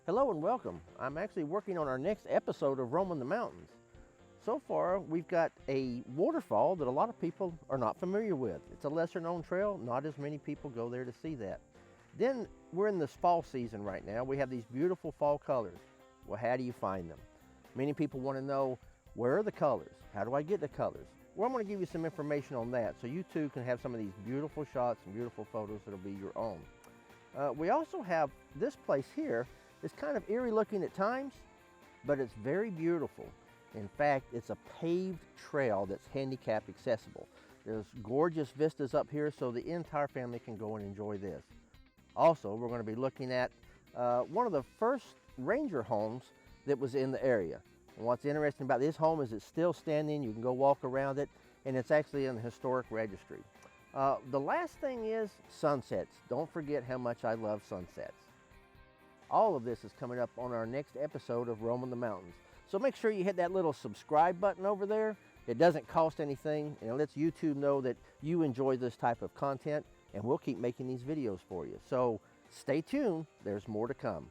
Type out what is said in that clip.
Hello and welcome. I'm actually working on our next episode of Roaming the Mountains. So far, we've got a waterfall that a lot of people are not familiar with. It's a lesser known trail. Not as many people go there to see that. Then we're in this fall season right now. We have these beautiful fall colors. Well, how do you find them? Many people want to know, where are the colors? How do I get the colors? Well, I'm going to give you some information on that so you too can have some of these beautiful shots and beautiful photos that'll be your own. We also have this place here. It's kind of eerie looking at times, but it's very beautiful. In fact, it's a paved trail that's handicap accessible. There's gorgeous vistas up here so the entire family can go and enjoy this. Also, we're going to be looking at one of the first ranger homes that was in the area. And what's interesting about this home is it's still standing. You can go walk around it, and it's actually in the historic registry. The last thing is sunsets. Don't forget how much I love sunsets. All of this is coming up on our next episode of Roaming the Mountains. So make sure you hit that little subscribe button over there. It doesn't cost anything, and it lets YouTube know that you enjoy this type of content, and we'll keep making these videos for you. So stay tuned, there's more to come.